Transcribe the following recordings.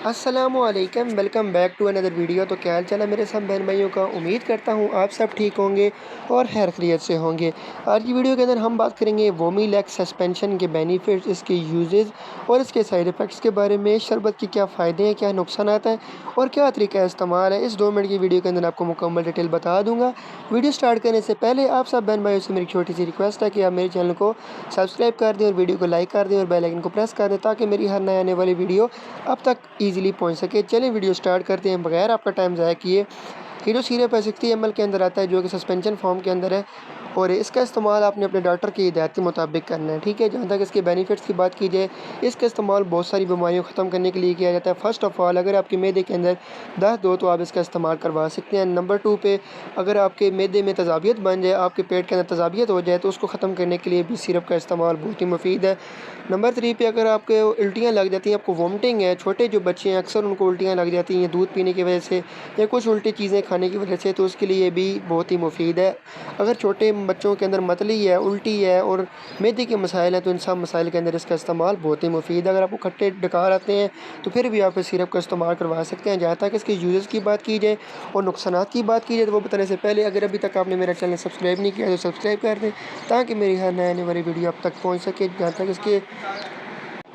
अस्सलामुअलैकुम, welcome back to another video. तो क्या हाल चाल है मेरे सब बहन भाइयों का। उम्मीद करता हूँ आप सब ठीक होंगे और खैर खैरियत से होंगे। आज की वीडियो के अंदर हम बात करेंगे वोमिलैक्स सस्पेंशन के बेनिफिट्स, इसके यूजेस और इसके साइड इफ़ेक्ट्स के बारे में। शरबत के क्या फ़ायदे हैं, क्या नुकसान हैं और क्या तरीका इस्तेमाल है, इस 2 मिनट की वीडियो के अंदर आपको मुकम्मल डिटेल बता दूँगा। वीडियो स्टार्ट करने से पहले आप सब बहन भाइयों से मेरी छोटी सी रिक्वेस्ट है कि आप मेरे चैनल को सब्सक्राइब कर दें और वीडियो को लाइक कर दें और बेल आइकन को प्रेस कर दें, ताकि मेरी हर नए आने वाली वीडियो अब तक ईज़िली पहुँच सके। चलिए वीडियो स्टार्ट करते हैं बगैर आपका टाइम ज़ाया किए। हीरो सीरप है 60 ml के अंदर आता है, जो कि सस्पेंशन फॉर्म के अंदर है और इसका इस्तेमाल आपने अपने डॉक्टर की हिदायत के मुताबिक करना है, ठीक है। जहाँ तक इसके बेनिफिट्स की बात की जाए, इसका इस्तेमाल बहुत सारी बीमारियों को ख़त्म करने के लिए किया जाता है। फ़र्स्ट ऑफ़ ऑल, अगर आपके मैदे के अंदर दर्द हो तो आप इसका इस्तेमाल करवा सकते हैं। नंबर 2 पे, अगर आपके मैदे में तेज़ाबियत बन जाए, आपके पेट के अंदर तेज़ाबियत हो जाए, तो उसको ख़त्म करने के लिए भी सिरप का इस्तेमाल बहुत ही मुफीद है। नंबर 3 पे, अगर आपके उल्टियाँ लग जाती हैं, आपको वोमिटिंग है, छोटे जो बच्चे हैं अक्सर उनको उल्टियाँ लग जाती हैं दूध पीने की वजह से या कुछ उल्टी चीज़ें खाने की वजह से, तो उसके लिए भी बहुत ही मुफीद है। अगर छोटे बच्चों के अंदर मतली है, उल्टी है और मैदे के मसाइल हैं, तो इन सब मसाइल के अंदर इसका इस्तेमाल बहुत ही मुफीद है। अगर आपको खट्टे डकार आते हैं तो फिर भी आप इस सिरप का इस्तेमाल करवा सकते हैं। जहाँ तक इसके यूज़ेस की बात की जाए और नुकसानात की बात की जाए, तो वो बताने से पहले अगर अभी तक आपने मेरा चैनल सब्सक्राइब नहीं किया तो सब्सक्राइब कर दें, ताकि मेरी हर नए आने वाली वीडियो अब तक पहुँच सके। जहाँ तक इसके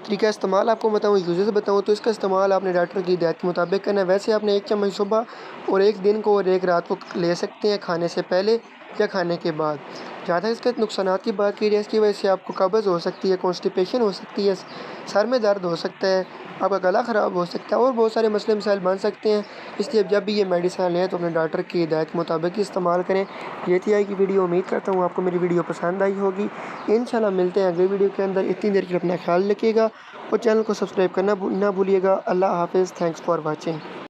तरीका इस्तेमाल आपको बताऊँ, यूज़ेस बताऊँ, तो इसका इस्तेमाल आपने डॉक्टर की हिदायत के मुताबिक करना है। वैसे आपने 1 चम्मच सुबह और 1 दिन को और 1 रात को ले सकते हैं, खाने से पहले या खाने के बाद। जहाँ तक इसके नुकसानात की बात की जाए, इसकी वजह से आपको कब्ज़ हो सकती है, कॉन्स्टिपेशन हो सकती है, सर में दर्द हो सकता है, आपका गला ख़राब हो सकता है और बहुत सारे मसले मसाइल बन सकते हैं। इसलिए जब भी ये मेडिसिन लें तो अपने डॉक्टर की हिदायत के मुताबिक ही इस्तेमाल करें। ये थी आज की वीडियो। उम्मीद करता हूँ आपको मेरी वीडियो पसंद आई होगी। इंशाल्लाह मिलते हैं अगली वीडियो के अंदर। इतनी देर के लिए अपना ख्याल रखिएगा और चैनल को सब्सक्राइब करना ना भूलिएगा। अल्लाह हाफ़िज़। Thanks for watching.